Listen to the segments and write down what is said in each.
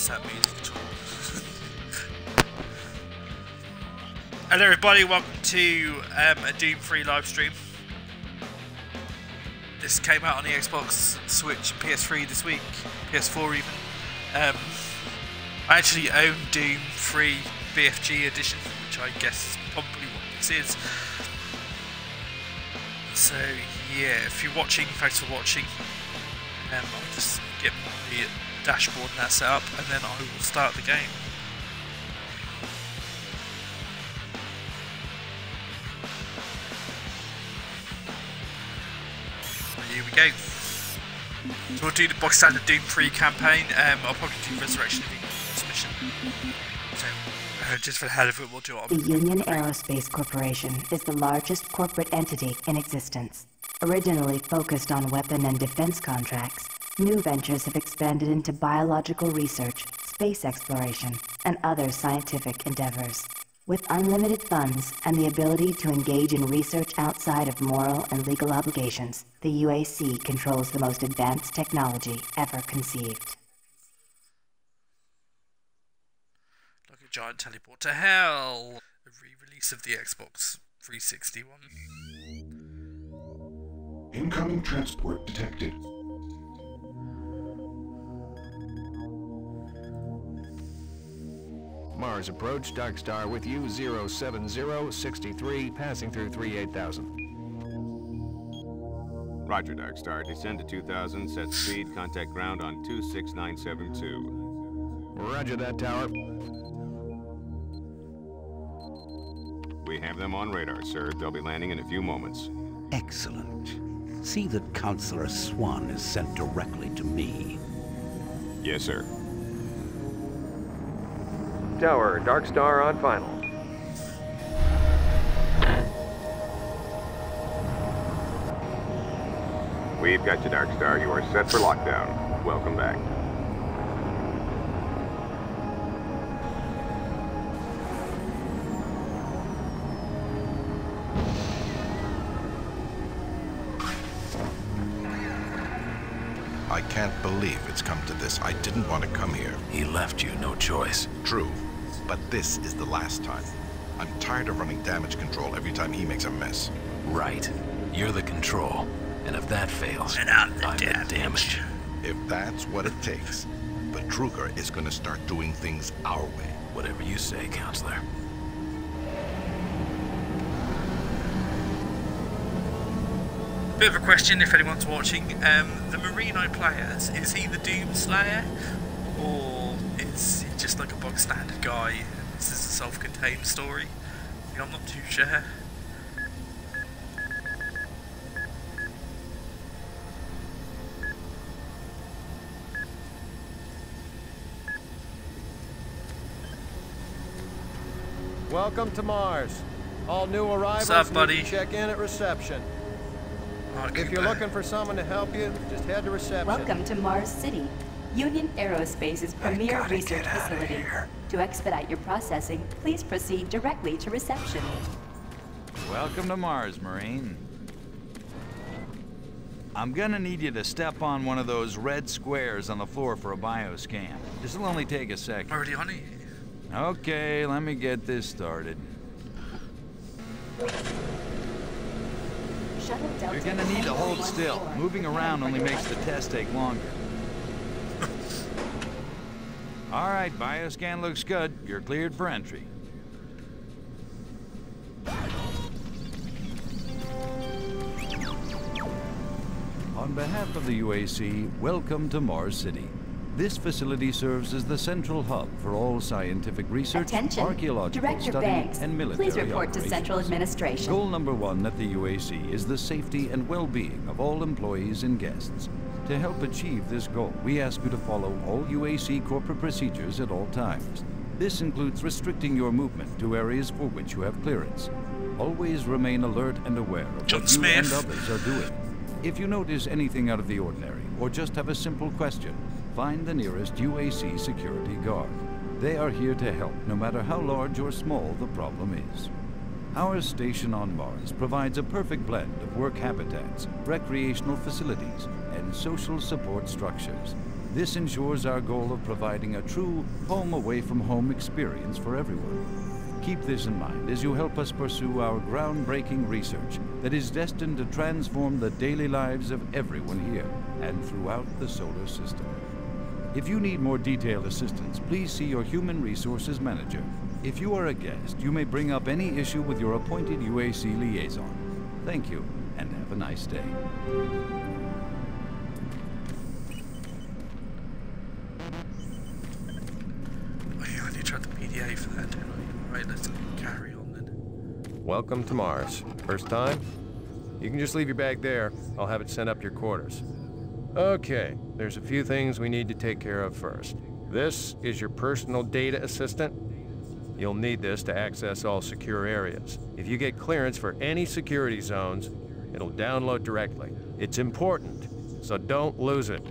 Sad music at all. Hello everybody, welcome to a Doom 3 live stream. This came out on the Xbox, Switch and PS3 this week, PS4 even. I actually own Doom 3 BFG edition, which I guess is probably what this is. So yeah, if you're watching, thanks for watching. I'll just get my dashboard and that set up, and then I will start the game. Here we go. So we'll do the box standard Doom 3 campaign. I'll probably do Resurrection of the mission. So just for the hell of it, we'll do it. The Union Aerospace Corporation is the largest corporate entity in existence. Originally focused on weapon and defense contracts, new ventures have expanded into biological research, space exploration, and other scientific endeavors. With unlimited funds and the ability to engage in research outside of moral and legal obligations, the UAC controls the most advanced technology ever conceived. Like a giant teleport to hell! A re-release of the Xbox 360 one. Incoming transport detected. Mars approach, Dark Star with you, 07063, passing through 38000. Roger, Dark Star. Descend to 2000, set speed, contact ground on 26972. Roger that, tower. We have them on radar, sir. They'll be landing in a few moments. Excellent. See that Counselor Swan is sent directly to me. Yes, sir. Tower, Dark Star on final. We've got you, Dark Star. You are set for lockdown. Welcome back. I can't believe it's come to this. I didn't want to come here. He left you no choice. True, but this is the last time. I'm tired of running damage control every time he makes a mess. Right. You're the control. And if that fails, And I'm the damage. If that's what it takes, the Kruger is going to start doing things our way. Whatever you say, Counselor. Bit of a question if anyone's watching. The Marine I play as, is he the Doom Slayer? Or is he just like a bog standard guy and this is a self-contained story? I'm not too sure. Welcome to Mars. All new arrivals What's up, buddy? need to check in at reception. If you're looking for someone to help you, just head to reception. Welcome to Mars City, Union Aerospace's premier research facility. To expedite your processing, please proceed directly to reception. Welcome to Mars, Marine. I'm gonna need you to step on one of those red squares on the floor for a bioscan. This'll only take a second. Already on it? Okay, let me get this started. You're gonna need to hold still. Moving around only makes the test take longer. All right, bioscan looks good. You're cleared for entry. On behalf of the UAC, welcome to Mars City. This facility serves as the central hub for all scientific research, Attention. archaeological Director study, Banks, and military please report operations. to Central Administration. Goal number one at the UAC is the safety and well-being of all employees and guests. To help achieve this goal, we ask you to follow all UAC corporate procedures at all times. This includes restricting your movement to areas for which you have clearance. Always remain alert and aware of John what you Smith. and others are doing. If you notice anything out of the ordinary, or just have a simple question, find the nearest UAC security guard. They are here to help, no matter how large or small the problem is. Our station on Mars provides a perfect blend of work habitats, recreational facilities, and social support structures. This ensures our goal of providing a true home-away-from-home experience for everyone. Keep this in mind as you help us pursue our groundbreaking research that is destined to transform the daily lives of everyone here and throughout the solar system. If you need more detailed assistance, please see your Human Resources Manager. If you are a guest, you may bring up any issue with your appointed UAC liaison. Thank you, and have a nice day. I need to try the PDA for that, don't I? Right, let's carry on then. Welcome to Mars. First time? You can just leave your bag there. I'll have it sent up to your quarters. Okay, there's a few things we need to take care of first. This is your personal data assistant. You'll need this to access all secure areas. If you get clearance for any security zones, it'll download directly. It's important, so don't lose it.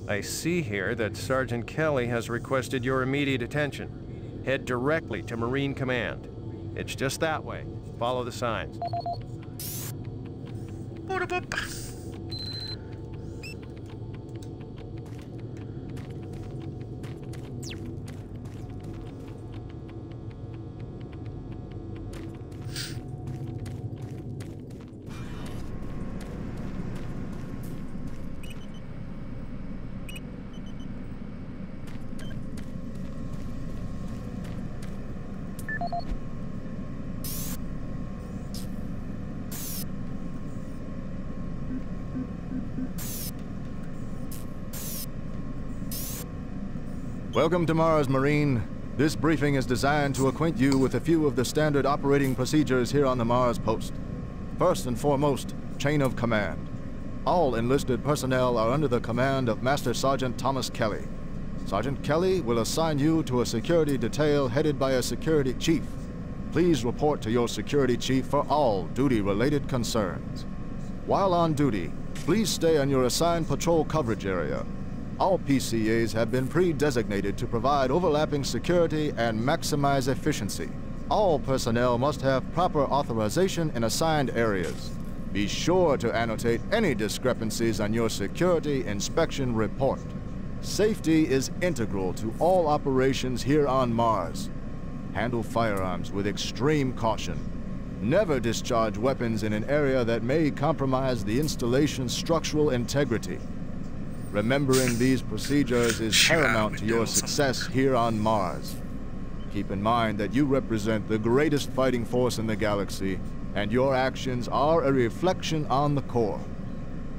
I see here that Sergeant Kelly has requested your immediate attention. Head directly to Marine Command. It's just that way. Follow the signs. Welcome to Mars, Marine. This briefing is designed to acquaint you with a few of the standard operating procedures here on the Mars post. First and foremost, chain of command. All enlisted personnel are under the command of Master Sergeant Thomas Kelly. Sergeant Kelly will assign you to a security detail headed by a security chief. Please report to your security chief for all duty-related concerns. While on duty, please stay on your assigned patrol coverage area. All PCAs have been pre-designated to provide overlapping security and maximize efficiency. All personnel must have proper authorization in assigned areas. Be sure to annotate any discrepancies on your security inspection report. Safety is integral to all operations here on Mars. Handle firearms with extreme caution. Never discharge weapons in an area that may compromise the installation's structural integrity. Remembering these procedures is paramount to your success here on Mars. Keep in mind that you represent the greatest fighting force in the galaxy, and your actions are a reflection on the Corps.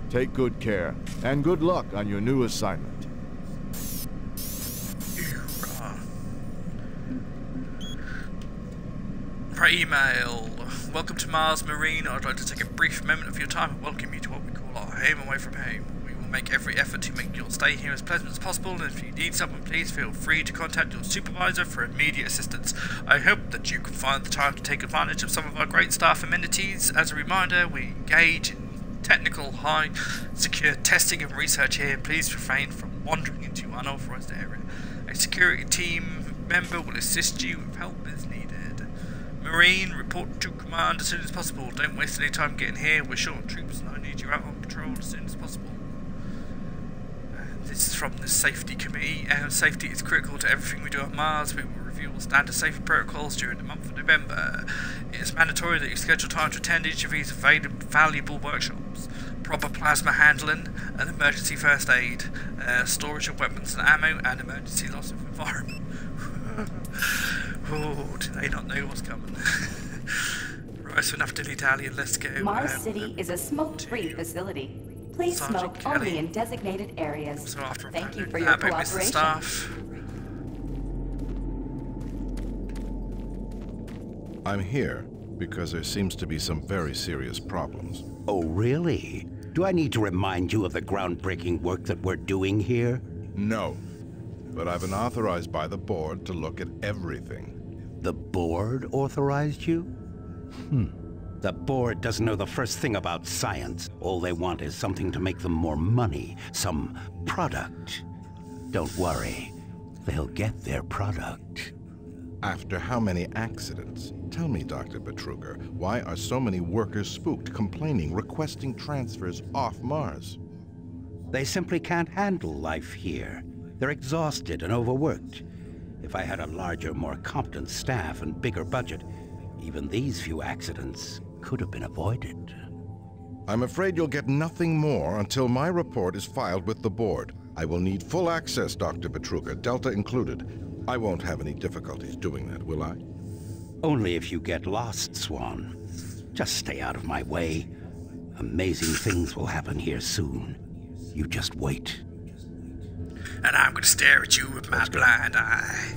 Take good care, and good luck on your new assignment. Right, email. Welcome to Mars, Marine. I'd like to take a brief moment of your time and welcome you to what we call our home away from home. Make every effort to make your stay here as pleasant as possible, and if you need someone, please feel free to contact your supervisor for immediate assistance. I hope that you can find the time to take advantage of some of our great staff amenities. As a reminder, we engage in technical, high secure testing and research here. Please refrain from wandering into unauthorized area. A security team member will assist you if help is needed. Marine, report to command as soon as possible. Don't waste any time getting here. We're short on troops and I need you out on patrol as soon as possible. This is from the Safety Committee. Safety is critical to everything we do on Mars. We will review all standard safety protocols during the month of November. It is mandatory that you schedule time to attend each of these valuable workshops. Proper plasma handling and emergency first aid, storage of weapons and ammo, and emergency loss of environment. Oh, do they not know what's coming? Right, so enough dilly-dally and let's go. Mars City is a smoke-free facility. Please Sergeant smoke only in designated areas. So after Thank you for your cooperation. Staff. I'm here because there seems to be some very serious problems. Oh, really? Do I need to remind you of the groundbreaking work that we're doing here? No, but I've been authorized by the board to look at everything. The board authorized you? The board doesn't know the first thing about science. All they want is something to make them more money, some product. Don't worry, they'll get their product. After how many accidents? Tell me, Dr. Betruger, why are so many workers spooked, complaining, requesting transfers off Mars? They simply can't handle life here. They're exhausted and overworked. If I had a larger, more competent staff and bigger budget, even these few accidents could have been avoided. I'm afraid you'll get nothing more until my report is filed with the board. I will need full access, Dr. Petruga, Delta included. I won't have any difficulties doing that, will I? Only if you get lost, Swan. Just stay out of my way. Amazing things will happen here soon. You just wait. And I'm gonna stare at you with my blind eye.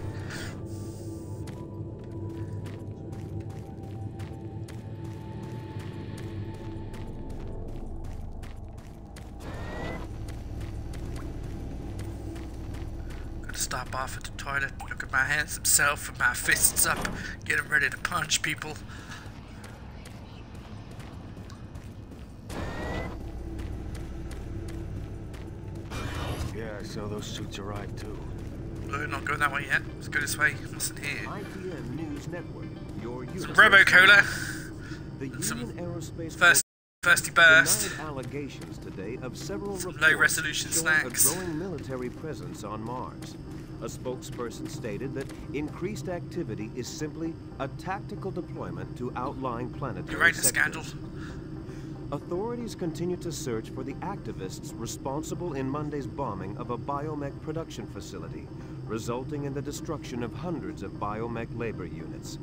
Gotta stop off at the toilet, look at my handsome self with my fists up, get 'em ready to punch people. Yeah, so those suits arrived too. No, not going that way yet. Let's go this way. Mustn't hear. IPN News Network. Your Some Robo-Cola. Some thirsty burst. Allegations today of several low-resolution snacks. A growing military presence on Mars. A spokesperson stated that increased activity is simply a tactical deployment to outlying planetary Uranium sectors. scandal. Authorities continue to search for the activists responsible in Monday's bombing of a biomech production facility, resulting in the destruction of hundreds of biomech labor units.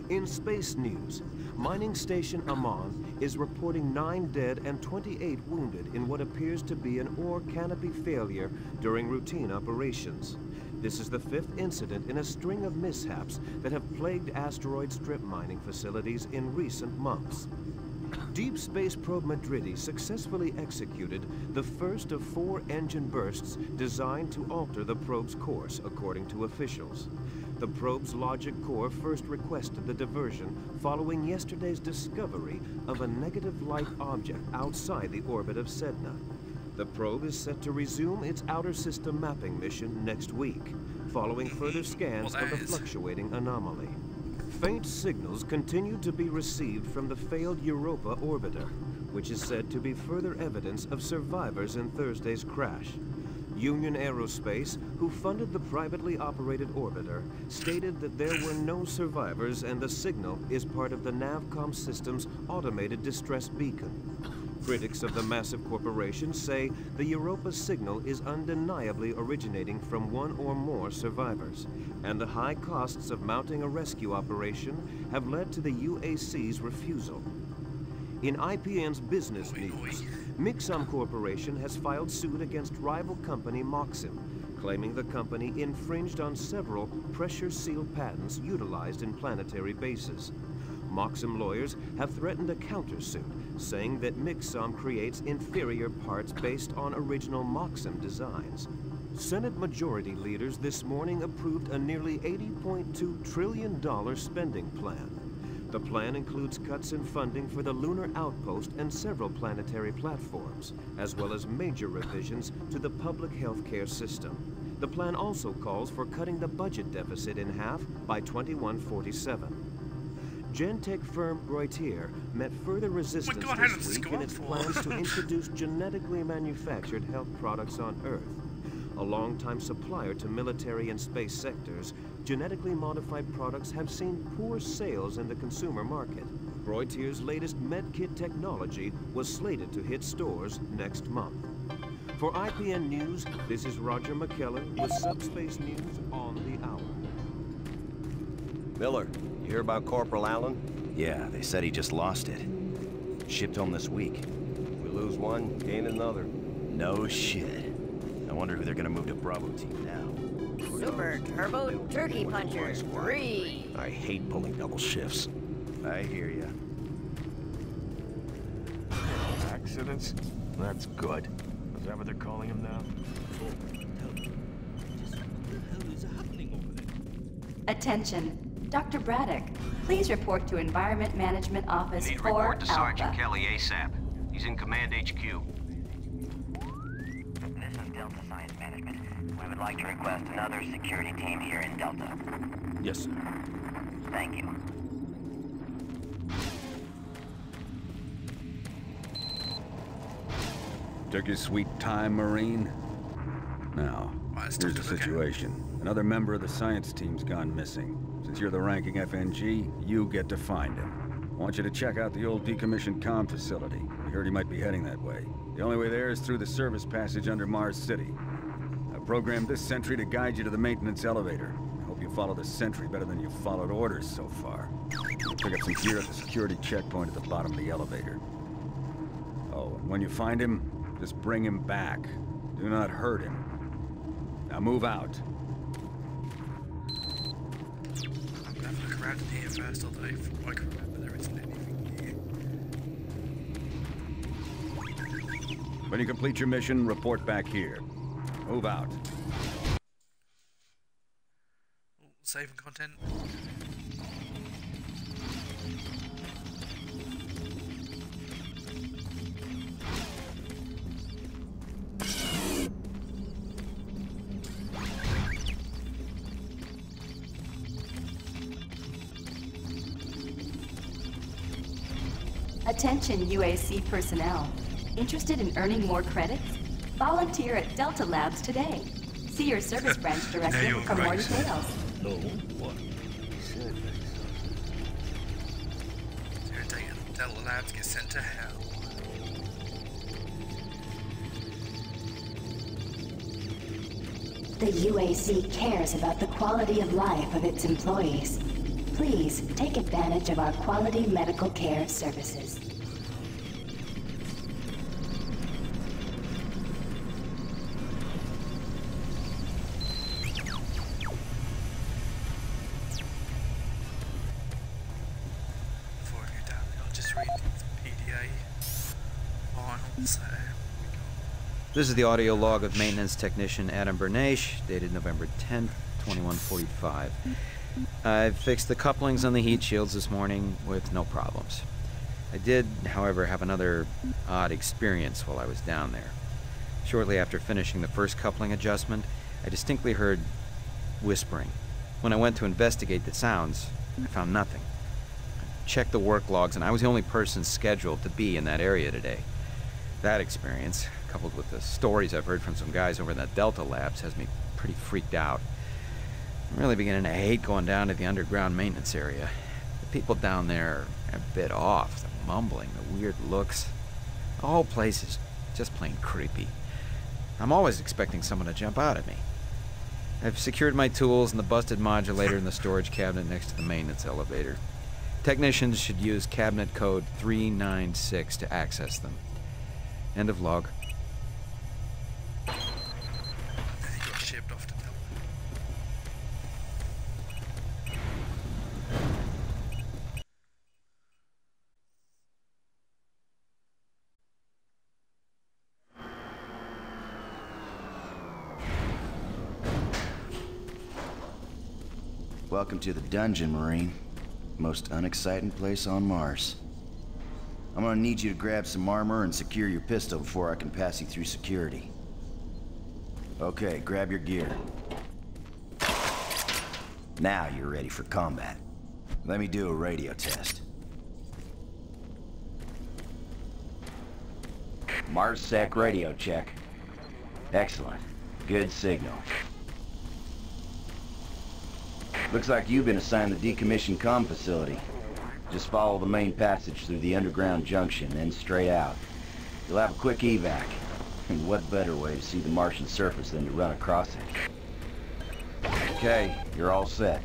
In space news, mining station Amman is reporting 9 dead and 28 wounded in what appears to be an ore canopy failure during routine operations. This is the 5th incident in a string of mishaps that have plagued asteroid strip mining facilities in recent months. Deep Space Probe Madridi successfully executed the first of 4 engine bursts designed to alter the probe's course, according to officials. The probe's logic core first requested the diversion following yesterday's discovery of a negative light object outside the orbit of Sedna. The probe is set to resume its outer system mapping mission next week, following further scans of the fluctuating anomaly. Faint signals continue to be received from the failed Europa orbiter, which is said to be further evidence of survivors in Thursday's crash. Union Aerospace, who funded the privately operated orbiter, stated that there were no survivors and the signal is part of the Navcom system's automated distress beacon. Critics of the massive corporation say the Europa signal is undeniably originating from one or more survivors, and the high costs of mounting a rescue operation have led to the UAC's refusal. In IPN's business news, Mixum Corporation has filed suit against rival company Moxim, claiming the company infringed on several pressure-sealed patents utilized in planetary bases. Moxim lawyers have threatened a countersuit, saying that Mixum creates inferior parts based on original Moxim designs. Senate Majority leaders this morning approved a nearly $80.2 trillion spending plan. The plan includes cuts in funding for the Lunar Outpost and several planetary platforms, as well as major revisions to the public health care system. The plan also calls for cutting the budget deficit in half by 2147. Gentech firm Reutier met further resistance this week in its plans to introduce genetically manufactured health products on Earth. A longtime supplier to military and space sectors, genetically modified products have seen poor sales in the consumer market. Reutier's latest medkit technology was slated to hit stores next month. For IPN News, this is Roger McKellen with Subspace News on the Hour. Miller, you hear about Corporal Allen? Yeah, they said he just lost it. Shipped home this week. We lose one, gain another. No shit. I wonder who they're gonna move to Bravo team now. Super Turbo Turkey Puncher 3. I hate pulling double shifts. I hear ya. Accidents? That's good. Is that what they're calling him now? Attention. Dr. Braddock, please report to Environment Management Office 4 report to Sergeant Alpha. Kelly ASAP. He's in Command HQ. This is Delta Science Management. We would like to request another security team here in Delta. Yes, sir. Thank you. Took your sweet time, Marine? Now, here's the situation. Another member of the science team's gone missing. Since you're the ranking FNG, you get to find him. I want you to check out the old decommissioned comm facility. We heard he might be heading that way. The only way there is through the service passage under Mars City. I programmed this sentry to guide you to the maintenance elevator. I hope you follow the sentry better than you've followed orders so far. You'll pick up some gear at the security checkpoint at the bottom of the elevator. Oh, and when you find him, just bring him back. Do not hurt him. Now move out. I'm gonna have a look around in here first, although if I can remember there isn't anything here. When you complete your mission, report back here. Move out. Saving content. Attention UAC personnel. Interested in earning more credits? Volunteer at Delta Labs today. See your service branch director for more details. No, what? Zero data. Delta Labs get sent to hell. The UAC cares about the quality of life of its employees. Please take advantage of our quality medical care services. Before I go down, I'll just read the PDA finals. This is the audio log of maintenance technician Adam Bernache, dated November 10th, 2145. I've fixed the couplings on the heat shields this morning with no problems. I did, however, have another odd experience while I was down there. Shortly after finishing the first coupling adjustment, I distinctly heard whispering. When I went to investigate the sounds, I found nothing. I checked the work logs, and I was the only person scheduled to be in that area today. That experience, coupled with the stories I've heard from some guys over in the Delta Labs, has me pretty freaked out. I'm really beginning to hate going down to the underground maintenance area. The people down there are a bit off. The mumbling, the weird looks. The whole place is just plain creepy. I'm always expecting someone to jump out at me. I've secured my tools and the busted modulator in the storage cabinet next to the maintenance elevator. Technicians should use cabinet code 396 to access them. End of log. Then he got shipped off to Delta. Welcome to the dungeon, Marine. Most unexciting place on Mars. I'm gonna need you to grab some armor and secure your pistol before I can pass you through security. Okay, grab your gear. Now you're ready for combat. Let me do a radio test. MarsSec radio check. Excellent. Good signal. Looks like you've been assigned the decommissioned comm facility. Just follow the main passage through the underground junction, then straight out. You'll have a quick evac. And what better way to see the Martian surface than to run across it? Okay, you're all set.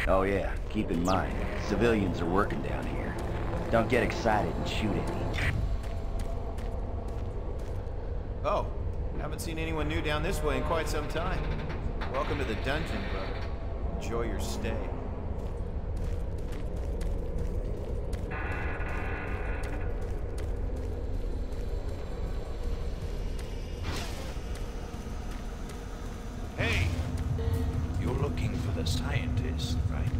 Oh yeah, keep in mind, civilians are working down here. Don't get excited and shoot at me. Oh, haven't seen anyone new down this way in quite some time. Welcome to the dungeon, brother. Enjoy your stay. Hey! You're looking for the scientist, right?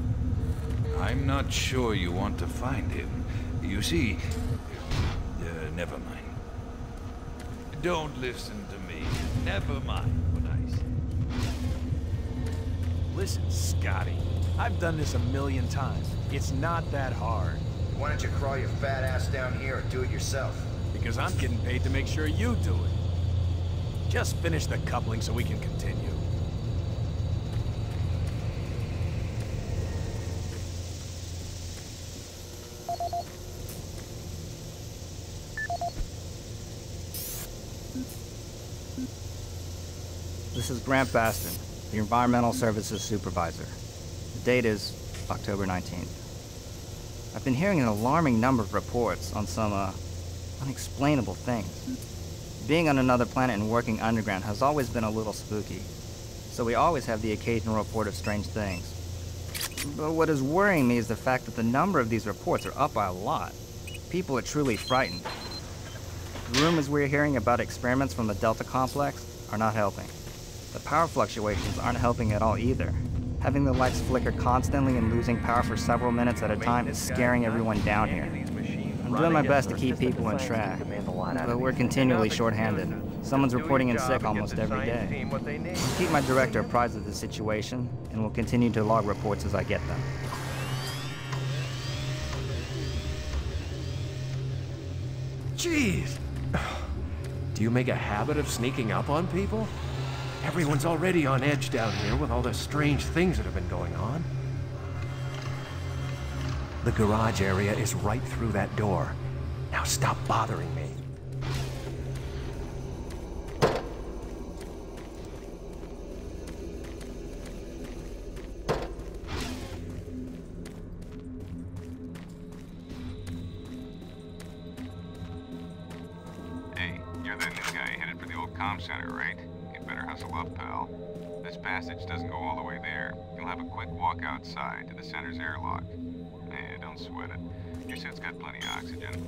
I'm not sure you want to find him. You see... never mind. Don't listen to me. Never mind what I say. Listen, Scotty. I've done this 1,000,000 times. It's not that hard. Why don't you crawl your fat ass down here or do it yourself? Because I'm getting paid to make sure you do it. Just finish the coupling so we can continue. This is Grant Baston, the Environmental Services Supervisor. The date is October 19th. I've been hearing an alarming number of reports on some, unexplainable things. Being on another planet and working underground has always been a little spooky, so we always have the occasional report of strange things. But what is worrying me is the fact that the number of these reports are up by a lot. People are truly frightened. The rumors we're hearing about experiments from the Delta Complex are not helping. The power fluctuations aren't helping at all either. Having the lights flicker constantly and losing power for several minutes at a time is scaring everyone down here. I'm doing my best to keep people in track, but we're continually short-handed. Someone's reporting in sick almost every day. I'll keep my director apprised of the situation, and will continue to log reports as I get them. Jeez! Do you make a habit of sneaking up on people? Everyone's already on edge down here with all the strange things that have been going on. The garage area is right through that door. Now stop bothering me. Hey, you're that new guy headed for the old comm center, right? Better hustle up, pal. This passage doesn't go all the way there. You'll have a quick walk outside to the center's airlock. Hey, don't sweat it. Your suit's got plenty of oxygen.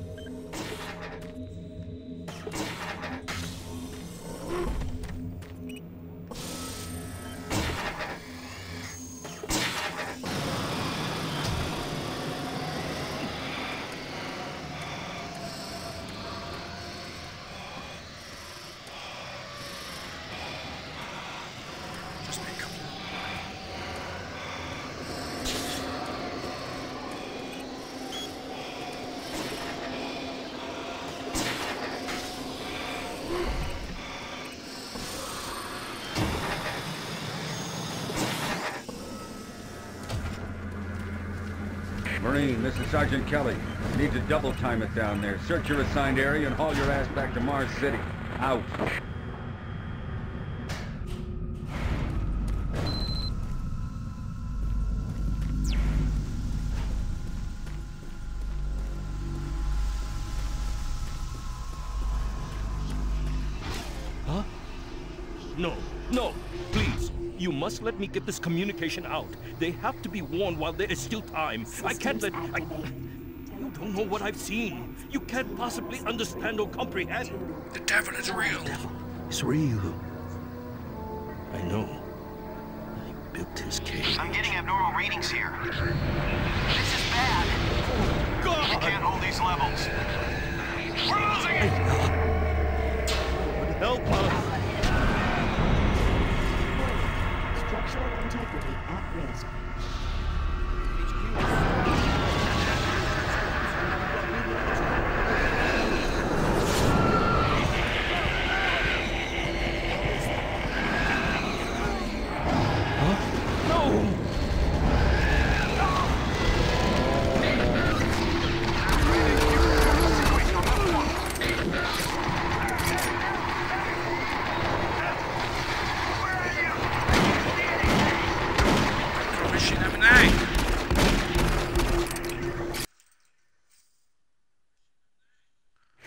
Marine, this is Sergeant Kelly. Need to double time it down there. Search your assigned area and haul your ass back to Mars City. Out. Huh? No, no, please. You must let me get this communication out. They have to be warned while there is still time. I can't let... You don't know what I've seen. You can't possibly understand or comprehend. The devil is real. The devil is real. I know. I built his cage. I'm getting abnormal readings here. This is bad. Oh, God! You can't hold these levels. We're losing it! Help us! Structural integrity at risk.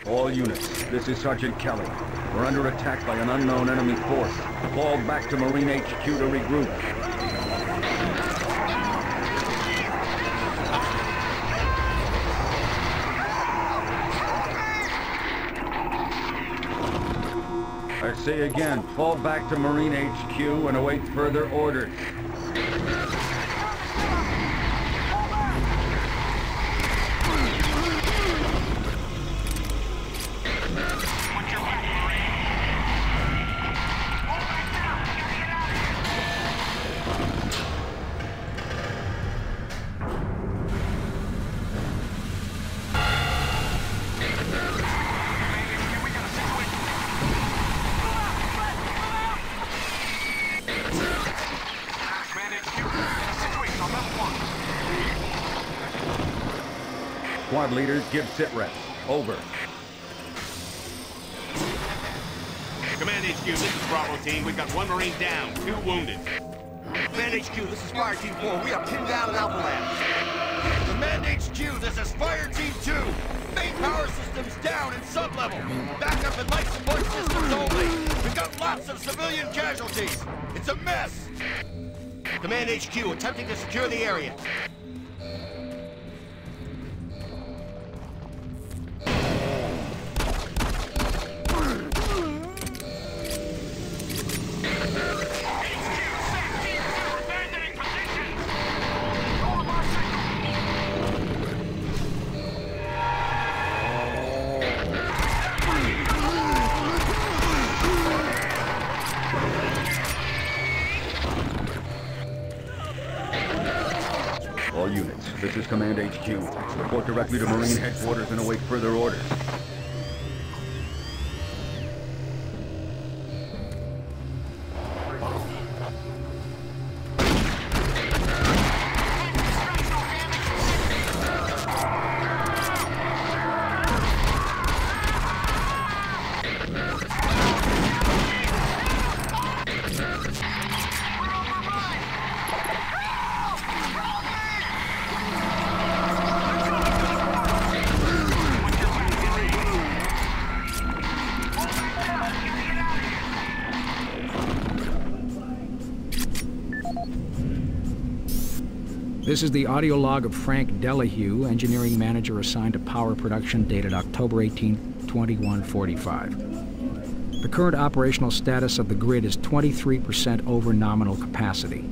All units, this is Sergeant Kelly. We're under attack by an unknown enemy force. Fall back to Marine HQ to regroup. I say again, fall back to Marine HQ and await further orders. Squad leaders, give sit reps. Over. Command HQ, this is Bravo team. We've got 1 Marine down, 2 wounded. Command HQ, this is Fire Team 4. We are pinned down in Alpha Lab. Command HQ, this is Fire Team 2. Main power systems down in sub-level. Backup and light support systems only. We've got lots of civilian casualties. It's a mess. Command HQ, attempting to secure the area. All units, this is Command HQ. Report directly to Marine Headquarters and await further orders. This is the audio log of Frank Delahue, engineering manager assigned to power production, dated October 18, 2145. The current operational status of the grid is 23% over nominal capacity.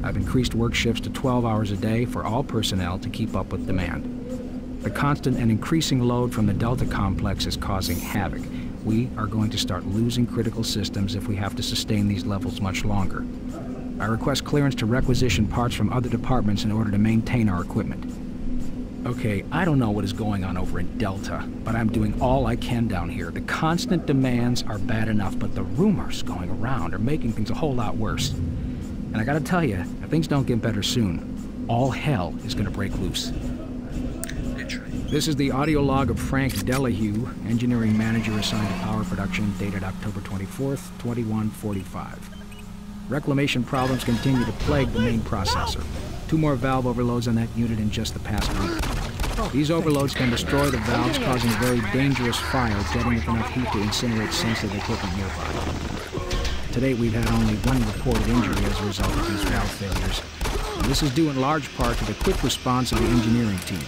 I've increased work shifts to 12 hours a day for all personnel to keep up with demand. The constant and increasing load from the Delta complex is causing havoc. We are going to start losing critical systems if we have to sustain these levels much longer. I request clearance to requisition parts from other departments in order to maintain our equipment. Okay, I don't know what is going on over in Delta, but I'm doing all I can down here. The constant demands are bad enough, but the rumors going around are making things a whole lot worse. And I gotta tell you, if things don't get better soon, all hell is gonna break loose. This is the audio log of Frank Delahue, engineering manager assigned to power production, dated October 24th, 2145. Reclamation problems continue to plague the main processor. 2 more valve overloads on that unit in just the past week. These overloads can destroy the valves, causing a very dangerous fire, getting with enough heat to incinerate sensitive equipment nearby. To date, we've had only 1 reported injury as a result of these valve failures. And this is due in large part to the quick response of the engineering team.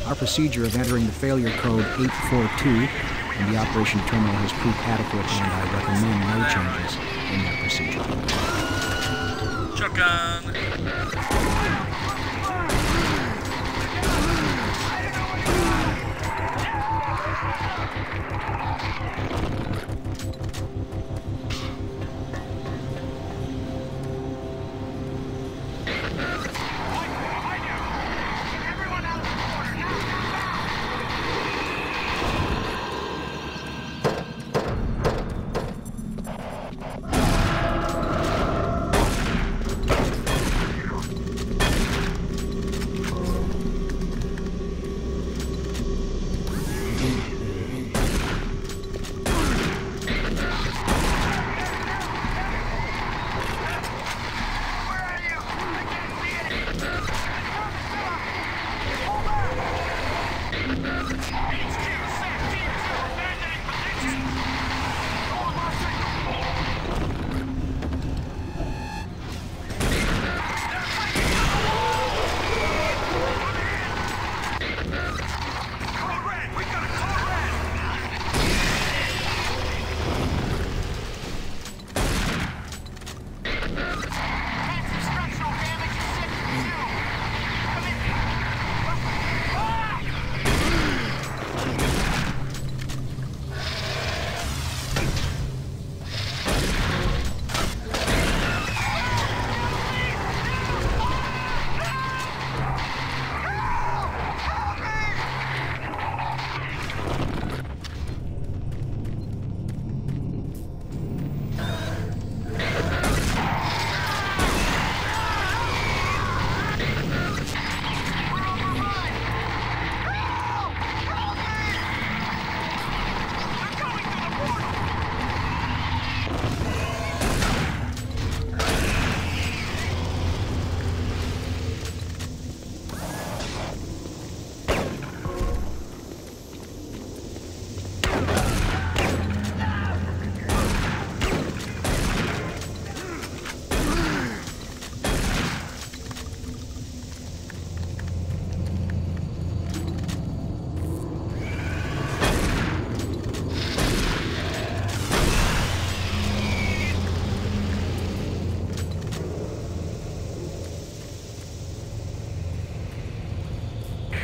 Our procedure of entering the failure code 842 in the operation terminal has proved adequate, and I recommend no changes in that procedure. Shotgun!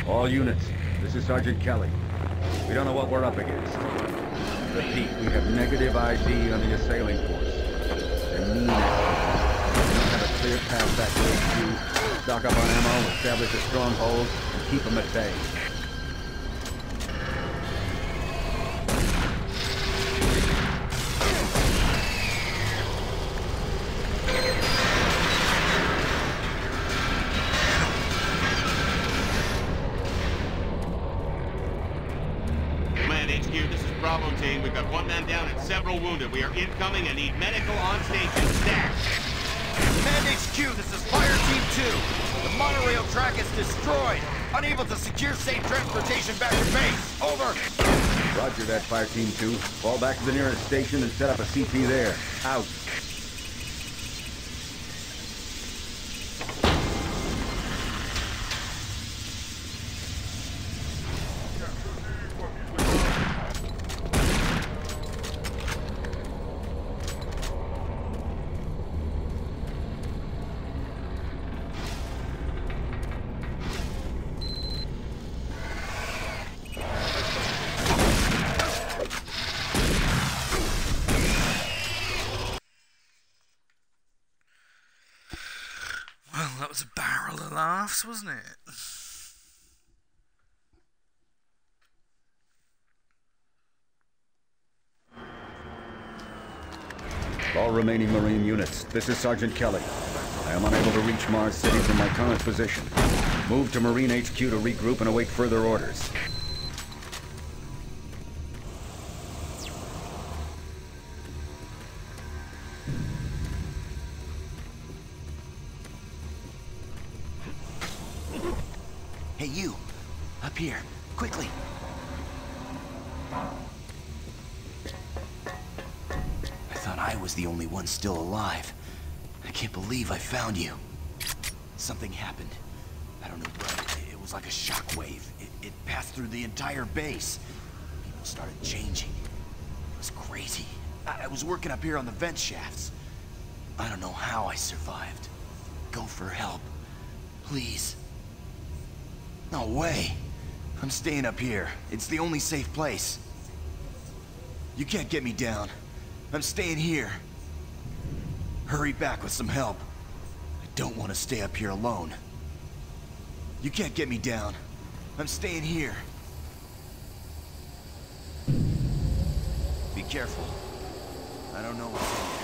All units, this is Sergeant Kelly. We don't know what we're up against. Repeat, we have negative ID on the assailing force. They're mean as we don't have a clear path back to HQ. Stock up on ammo, establish a stronghold, and keep them at bay. Bravo team, we've got one man down and several wounded. We are incoming and need medical on station stat. Command HQ, this is Fire Team 2. The monorail track is destroyed. Unable to secure safe transportation back to base. Over. Roger that, Fire Team 2. Fall back to the nearest station and set up a CP there. Out. That was a barrel of laughs, wasn't it? All remaining Marine units, this is Sergeant Kelly. I am unable to reach Mars City from my current position. Move to Marine HQ to regroup and await further orders. Hey, you! Up here, quickly! I thought I was the only one still alive. I can't believe I found you. Something happened. I don't know what. It was like a shockwave. It passed through the entire base. People started changing. It was crazy. I was working up here on the vent shafts. I don't know how I survived. Go for help. Please. No way. I'm staying up here. It's the only safe place. You can't get me down. I'm staying here. Hurry back with some help. I don't want to stay up here alone. You can't get me down. I'm staying here. Be careful. I don't know what's in there.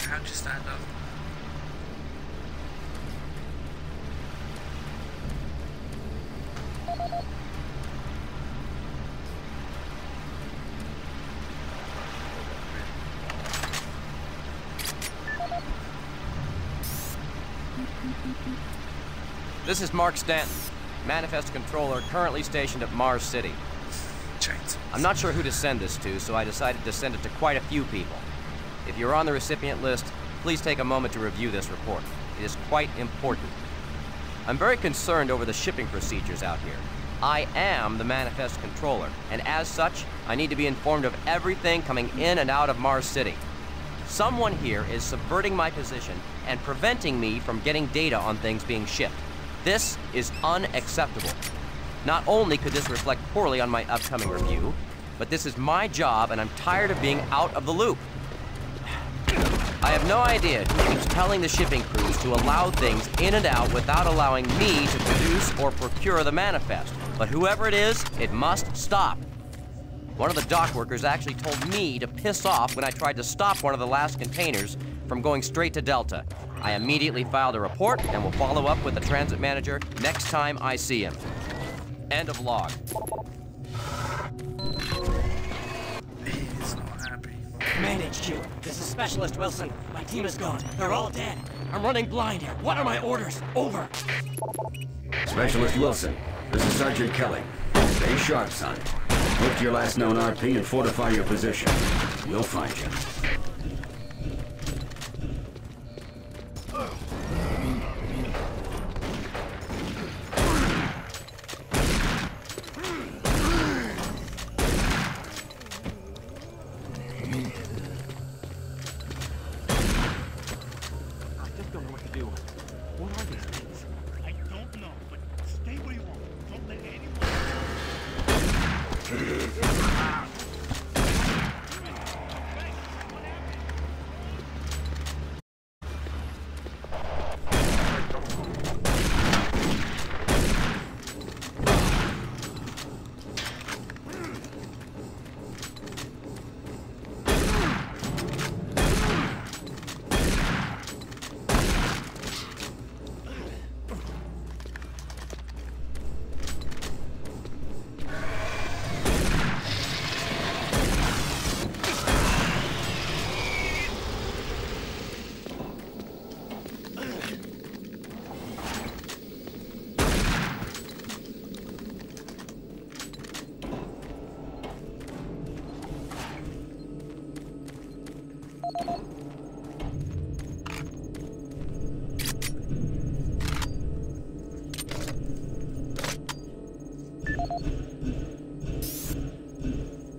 How'd you stand up? This is Mark Stanton, Manifest Controller currently stationed at Mars City. I'm not sure who to send this to, so I decided to send it to quite a few people. If you're on the recipient list, please take a moment to review this report. It is quite important. I'm very concerned over the shipping procedures out here. I am the Manifest Controller, and as such, I need to be informed of everything coming in and out of Mars City. Someone here is subverting my position and preventing me from getting data on things being shipped. This is unacceptable. Not only could this reflect poorly on my upcoming review, but this is my job and I'm tired of being out of the loop. I have no idea who keeps telling the shipping crews to allow things in and out without allowing me to produce or procure the manifest. But whoever it is, it must stop. One of the dock workers actually told me to piss off when I tried to stop one of the last containers from going straight to Delta. I immediately filed a report and will follow up with the transit manager next time I see him. End of log. HQ. This is Specialist Wilson. My team is gone. They're all dead. I'm running blind here. What are my orders? Over. Specialist Wilson, this is Sergeant Kelly. Stay sharp, son. Look to your last known RP and fortify your position. We'll find you.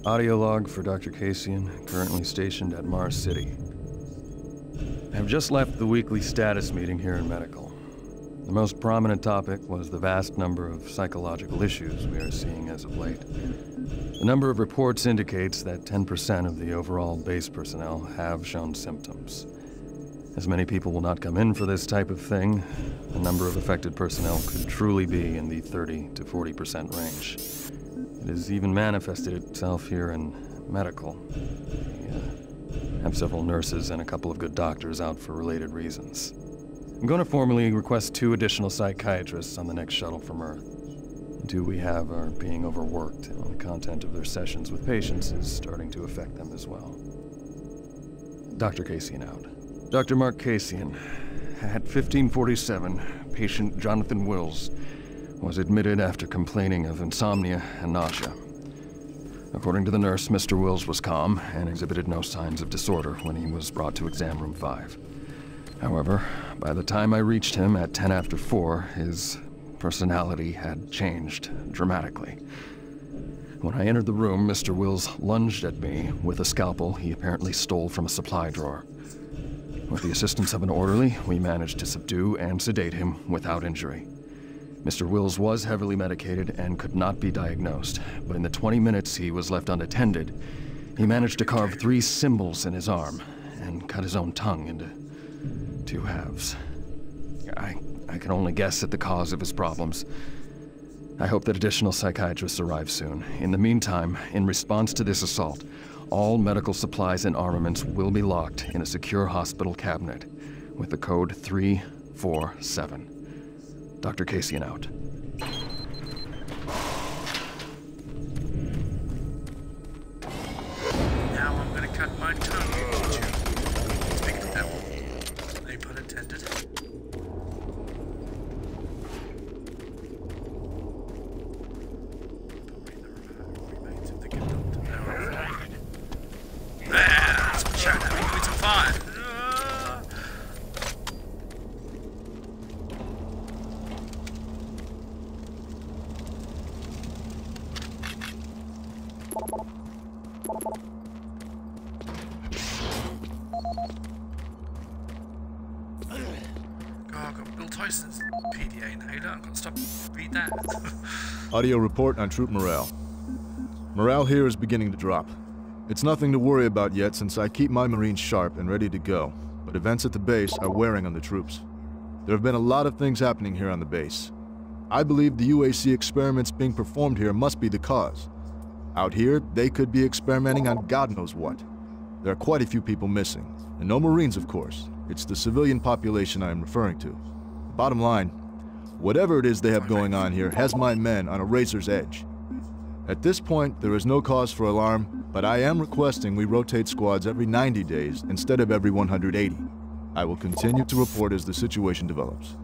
Audio log for Dr. Cassian, currently stationed at Mars City. I have just left the weekly status meeting here in Medical. The most prominent topic was the vast number of psychological issues we are seeing as of late. The number of reports indicates that 10% of the overall base personnel have shown symptoms. As many people will not come in for this type of thing, the number of affected personnel could truly be in the 30 to 40% range. It has even manifested itself here in Medical. We have several nurses and a couple of good doctors out for related reasons. I'm going to formally request 2 additional psychiatrists on the next shuttle from Earth. The 2 we have are being overworked, and the content of their sessions with patients is starting to affect them as well. Dr. Cassian out. Dr. Mark Cassian, at 1547, patient Jonathan Wills was admitted after complaining of insomnia and nausea. According to the nurse, Mr. Wills was calm and exhibited no signs of disorder when he was brought to exam room 5. However, by the time I reached him at 10 after 4, his personality had changed dramatically. When I entered the room, Mr. Wills lunged at me with a scalpel he apparently stole from a supply drawer. With the assistance of an orderly, we managed to subdue and sedate him without injury. Mr. Wills was heavily medicated and could not be diagnosed, but in the 20 minutes he was left unattended, he managed to carve 3 symbols in his arm and cut his own tongue into 2 halves. I can only guess at the cause of his problems. I hope that additional psychiatrists arrive soon. In the meantime, in response to this assault, all medical supplies and armaments will be locked in a secure hospital cabinet with the code 347. Dr. Cassian out. Now I'm gonna cut my tongue. Speaking of devil, no pun intended. Remains of the good doctor. That's what showed me. Give me some fire. I got Bill Tyson's PDA inhaler. I've got to stop and read that. Audio report on troop morale. Morale here is beginning to drop. It's nothing to worry about yet since I keep my Marines sharp and ready to go, but events at the base are wearing on the troops. There have been a lot of things happening here on the base. I believe the UAC experiments being performed here must be the cause. Out here, they could be experimenting on God knows what. There are quite a few people missing, and no Marines, of course. It's the civilian population I am referring to. Bottom line, whatever it is they have going on here has my men on a razor's edge. At this point, there is no cause for alarm, but I am requesting we rotate squads every 90 days instead of every 180. I will continue to report as the situation develops.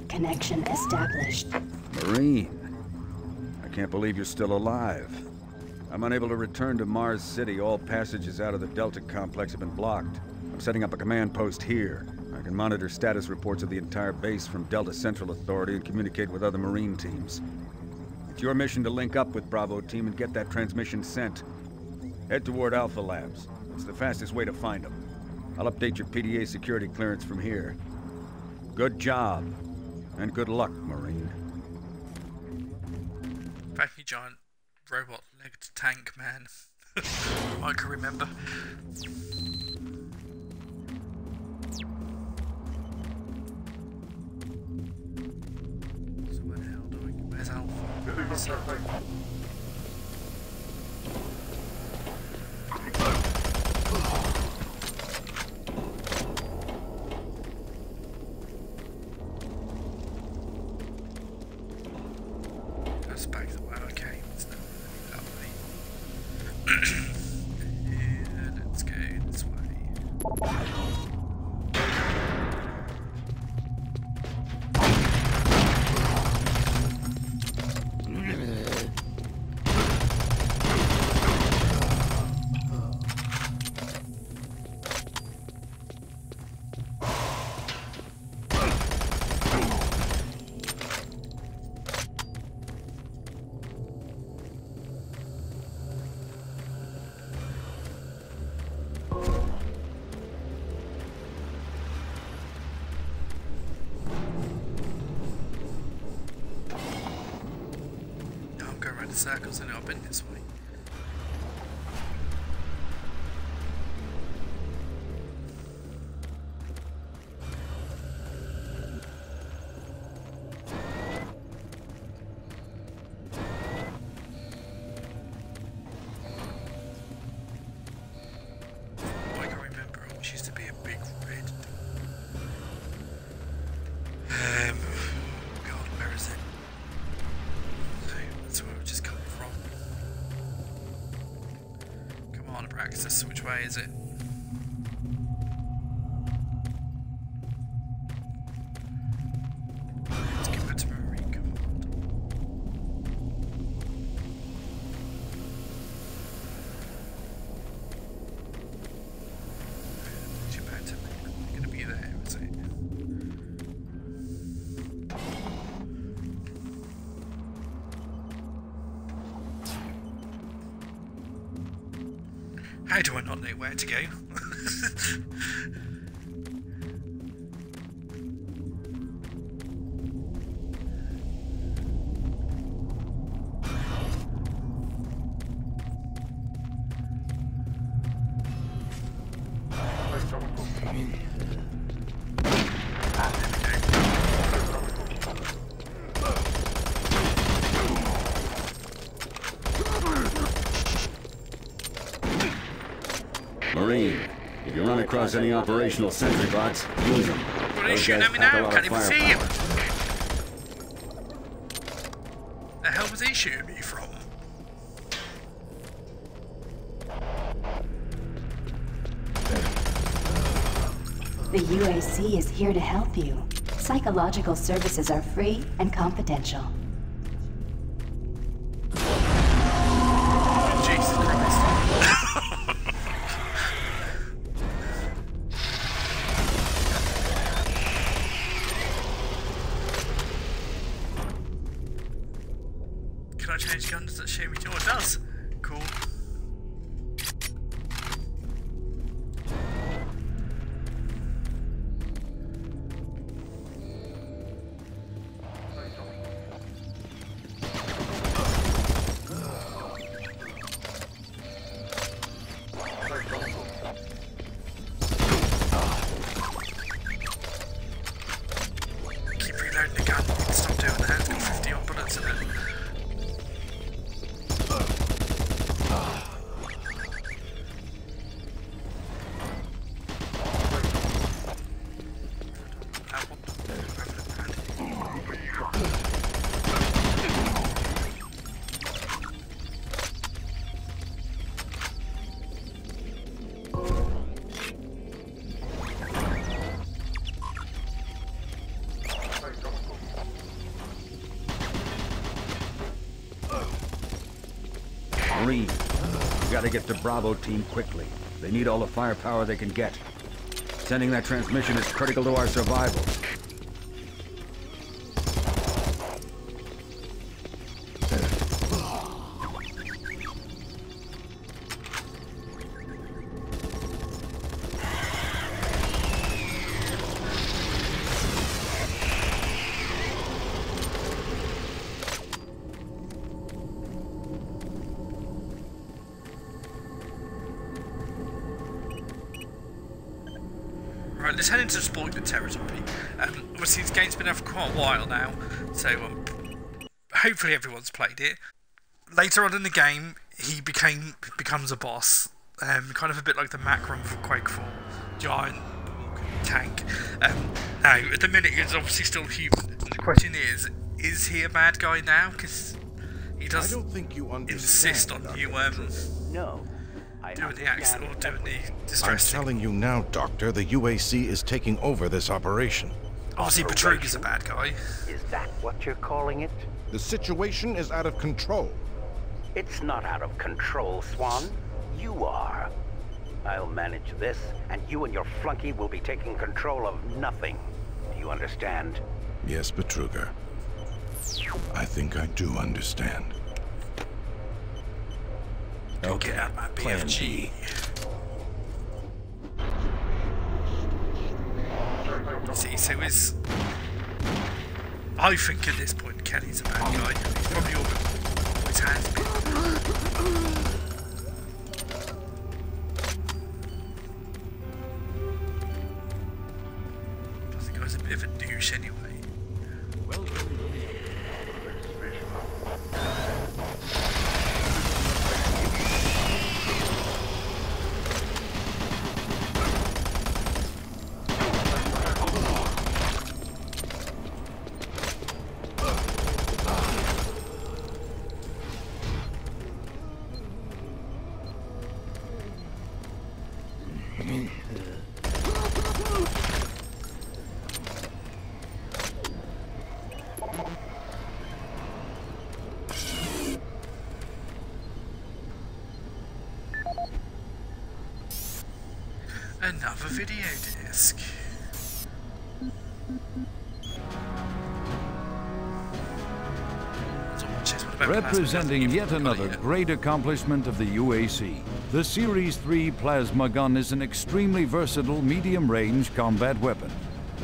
Connection established. Marine, I can't believe you're still alive. I'm unable to return to Mars City. All passages out of the Delta complex have been blocked. I'm setting up a command post here. I can monitor status reports of the entire base from Delta Central Authority and communicate with other Marine teams. It's your mission to link up with Bravo Team and get that transmission sent. Head toward Alpha Labs. It's the fastest way to find them. I'll update your PDA security clearance from here. Good job. And good luck, Marine. Fatty giant robot-legged tank man. I can remember. So where the hell do I... Where's Alpha? Circles and I've been this way. I can remember it always used to be a big red. God, where is it? That's where we've just come from. Come on, Abraxas, which way is it? Let's give it to Marine Command. Too bad to me. It's gonna be there, is it? How do I not know where to go? Marine, if you run across any operational sentry bots, use them. What are you shooting at me now? Can't even see him. The hell was he shooting me from? The UAC is here to help you. Psychological services are free and confidential. Jesus Christ. Can I change guns? Does that show me? Oh, it does. Cool. Marine, you gotta get to Bravo team quickly. They need all the firepower they can get. Sending that transmission is critical to our survival. Right, let's head into spoiler territory. Obviously, this game's been out for quite a while now, so hopefully everyone's played it. Later on in the game, he becomes a boss, kind of a bit like the Macron from Quake 4, giant tank. Now, at the minute, he's obviously still human. And the question is he a bad guy now? Because he does insist on you No. doing the accident or doing the distress. I'm telling you now, Doctor, the UAC is taking over this operation. Obviously, Betruger's a bad guy. Is that what you're calling it? The situation is out of control. It's not out of control, Swan. You are. I'll manage this, and you and your flunky will be taking control of nothing. Do you understand? Yes, Betruger. I think I do understand. Okay, get out my BFG. See, so I think at this point Kenny's a bad guy. He's probably always has been. Plus the guy's a bit of a douche anyway. Another video disc. Representing yet another great accomplishment of the UAC, the Series 3 plasma gun is an extremely versatile medium-range combat weapon.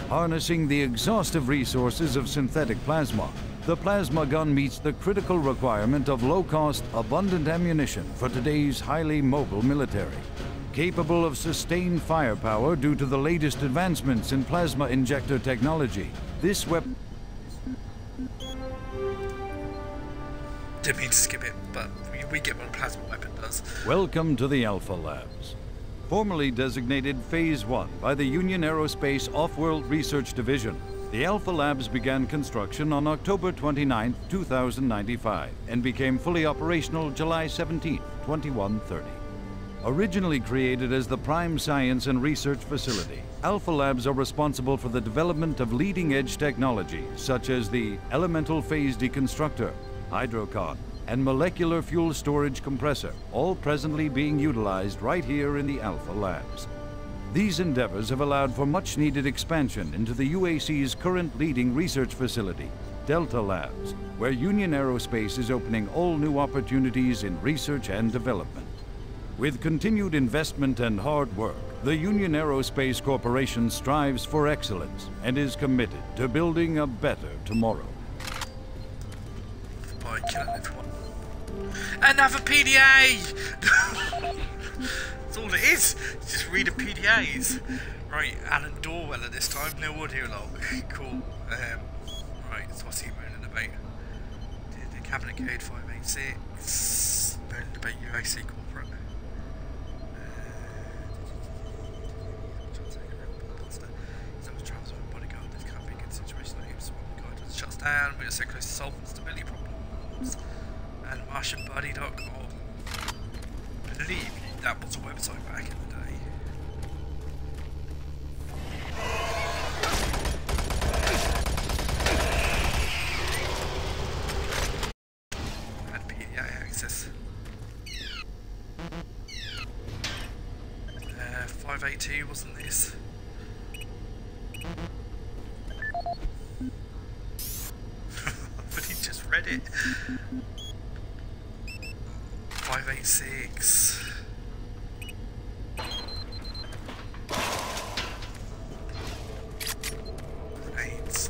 Harnessing the exhaustive resources of synthetic plasma, the plasma gun meets the critical requirement of low-cost, abundant ammunition for today's highly mobile military. Capable of sustained firepower due to the latest advancements in plasma injector technology, this weapon... Didn't mean to skip it, but we get what a plasma weapon does. Welcome to the Alpha Labs. Formerly designated Phase 1 by the Union Aerospace Off-World Research Division, the Alpha Labs began construction on October 29, 2095, and became fully operational July 17, 2130. Originally created as the prime science and research facility, Alpha Labs are responsible for the development of leading-edge technology such as the Elemental Phase Deconstructor, Hydrocon, and Molecular Fuel Storage Compressor, all presently being utilized right here in the Alpha Labs. These endeavors have allowed for much-needed expansion into the UAC's current leading research facility, Delta Labs, where Union Aerospace is opening all new opportunities in research and development. With continued investment and hard work, the Union Aerospace Corporation strives for excellence and is committed to building a better tomorrow. By killing everyone. Another PDA! That's all it is. Just read the PDAs. Right, Alan Dorweller this time, no audio log. Cool. Right, so what's he moaning about? The cabinet code 586. Moaning about UAC corporate. Shuts down, we are so close to solving stability problems. And MartianBuddy.com. I believe that was a website back in the day. And PDA access. 582, wasn't this? But he just read it. 586. Grenades.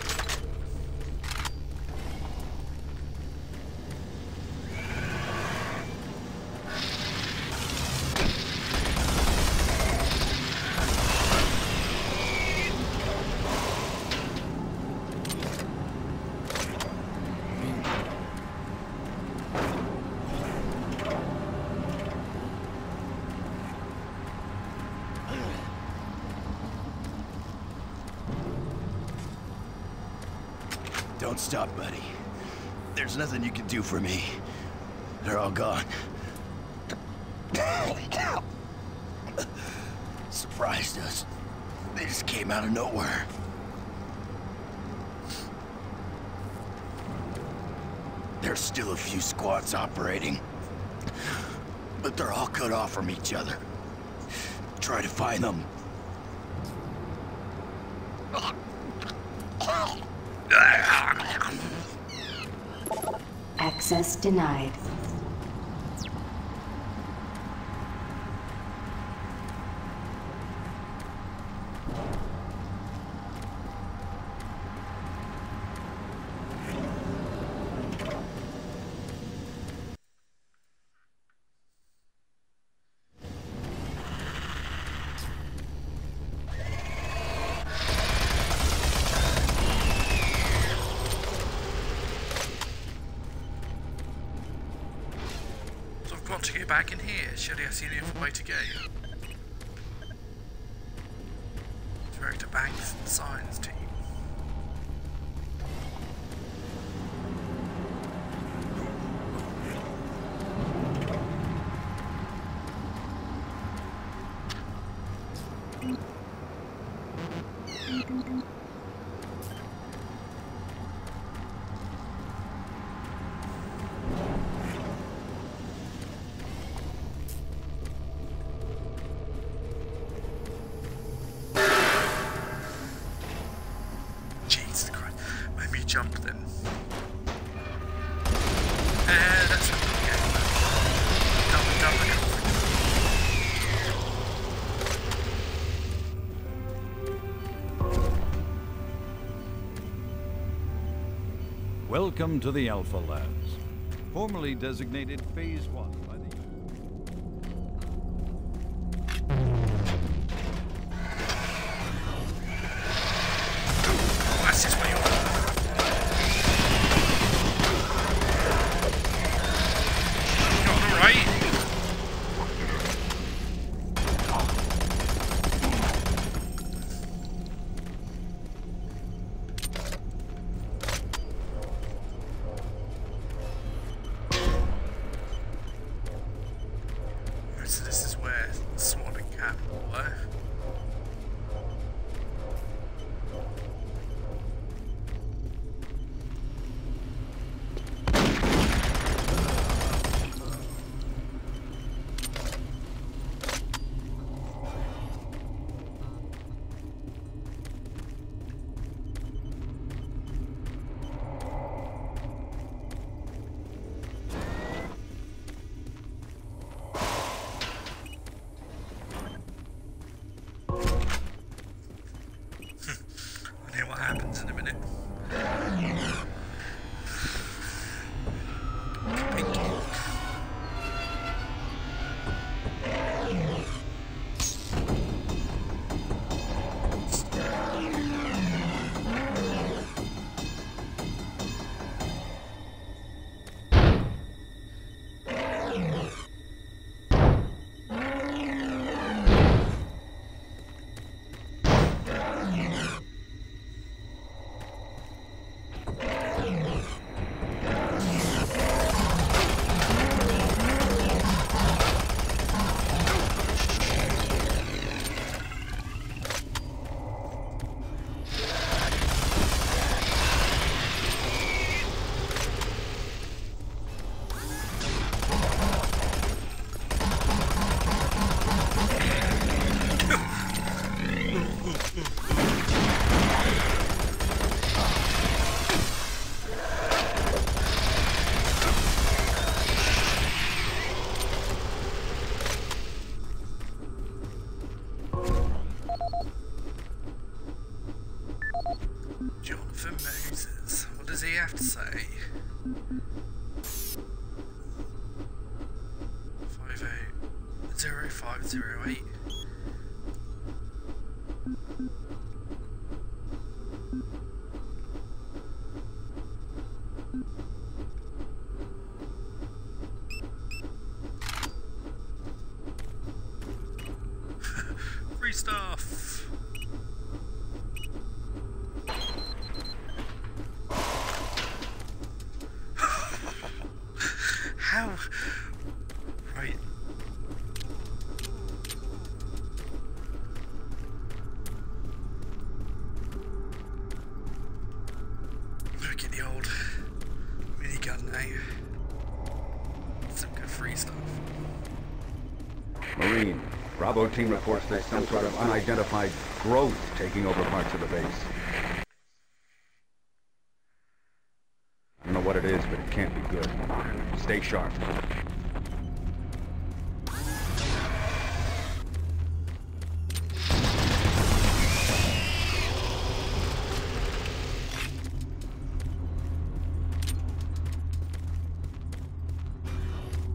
Don't stop, buddy. There's nothing you can do for me. They're all gone. Surprised us. They just came out of nowhere. There's still a few squads operating, but they're all cut off from each other. Try to find them. Access denied. To get back in here, surely I see any other way to go. Director Banks and Science team. Jump then. That's what we get. Double. Welcome to the Alpha Labs, formerly designated Phase 1 by the... That's just what you want. 508. Free stuff. How? Right. Look at the old minigun now. Some good free stuff. Marine, Bravo team reports there's some sort of unidentified growth taking over parts of the base. I don't know what it is, but it can't be good. Stay sharp.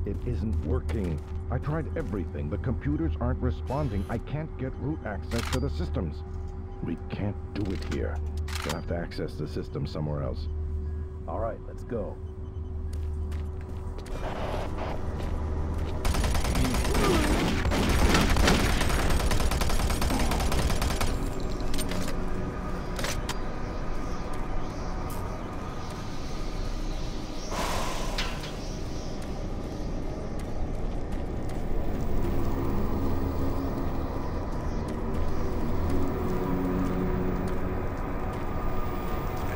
It isn't working. I tried everything. The computers aren't responding. I can't get root access to the systems. We can't do it here. We'll have to access the system somewhere else. All right, let's go.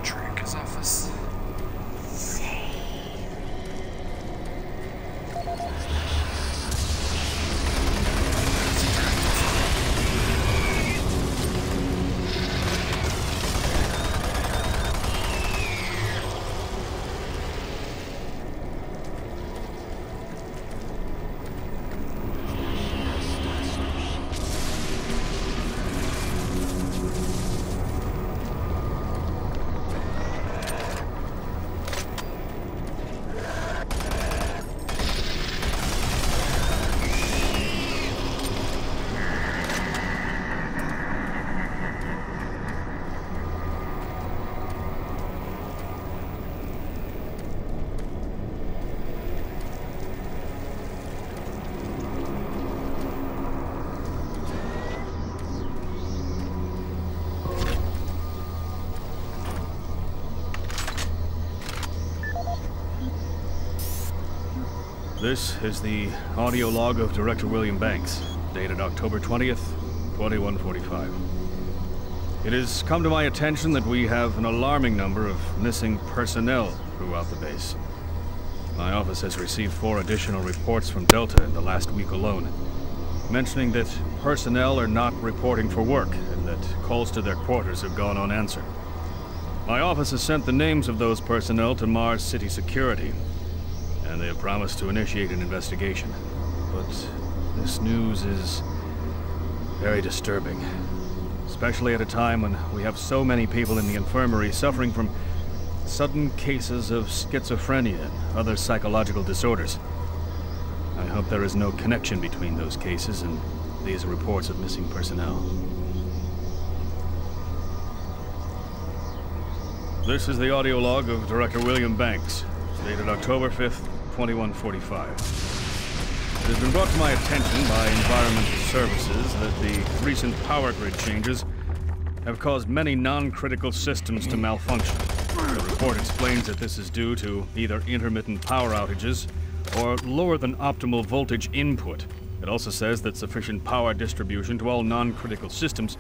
Tricker's office. This is the audio log of Director William Banks, dated October 20th, 2145. It has come to my attention that we have an alarming number of missing personnel throughout the base. My office has received 4 additional reports from Delta in the last week alone, mentioning that personnel are not reporting for work and that calls to their quarters have gone unanswered. My office has sent the names of those personnel to Mars City Security, and they have promised to initiate an investigation. But this news is very disturbing, especially at a time when we have so many people in the infirmary suffering from sudden cases of schizophrenia and other psychological disorders. I hope there is no connection between those cases and these reports of missing personnel. This is the audio log of Director William Banks, dated October 5th, 2145. It has been brought to my attention by Environmental Services that the recent power grid changes have caused many non-critical systems to malfunction. The report explains that this is due to either intermittent power outages or lower than optimal voltage input. It also says that sufficient power distribution to all non-critical systems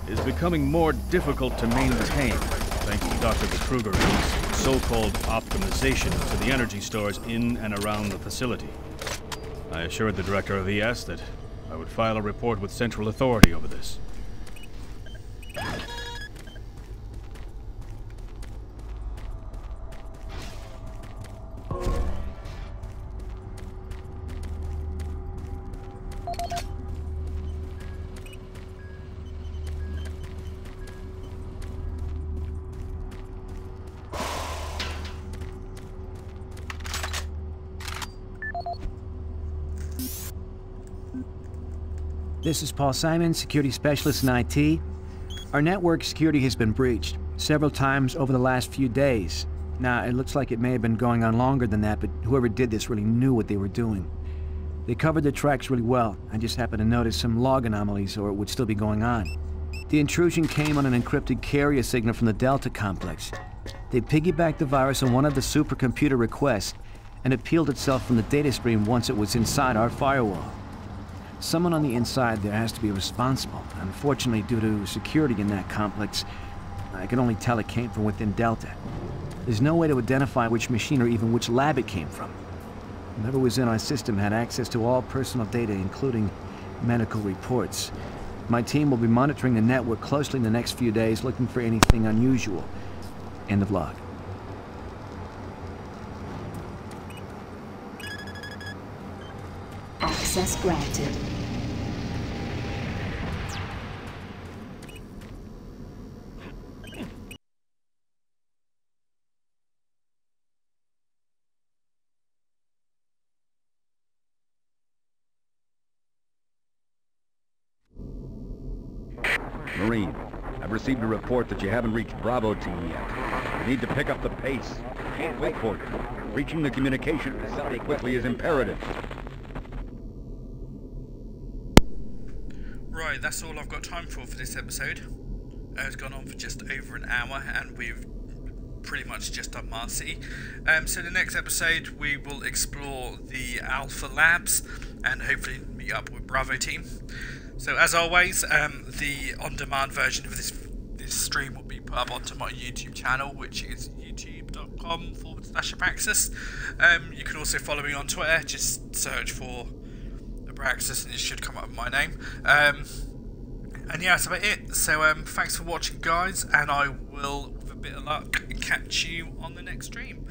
is becoming more difficult to maintain, thanks to Dr. Betruger's so-called optimization to the energy stores in and around the facility. I assured the director of ES that I would file a report with Central Authority over this. This is Paul Simon, security specialist in IT. Our network security has been breached several times over the last few days. Now, it looks like it may have been going on longer than that, but whoever did this really knew what they were doing. They covered their tracks really well. I just happened to notice some log anomalies, or it would still be going on. The intrusion came on an encrypted carrier signal from the Delta complex. They piggybacked the virus on one of the supercomputer requests, and it peeled itself from the data stream once it was inside our firewall. Someone on the inside there has to be responsible. Unfortunately, due to security in that complex, I can only tell it came from within Delta. There's no way to identify which machine or even which lab it came from. Whoever was in our system had access to all personal data, including medical reports. My team will be monitoring the network closely in the next few days, looking for anything unusual. End of log. Access granted. Marine, I've received a report that you haven't reached Bravo team yet. You need to pick up the pace. Can't wait for you. Reaching the communication facility quickly is imperative. Right, that's all I've got time for this episode. It's gone on for just over an hour, and we've pretty much just done Mars City. So the next episode we will explore the Alpha Labs and hopefully meet up with Bravo team. So as always, the on-demand version of this stream will be put up onto my YouTube channel, which is youtube.com/Abraxas. You can also follow me on Twitter. Just search for Abraxas and it should come up with my name. And yeah, that's about it. So thanks for watching, guys, and I will, with a bit of luck, catch you on the next stream.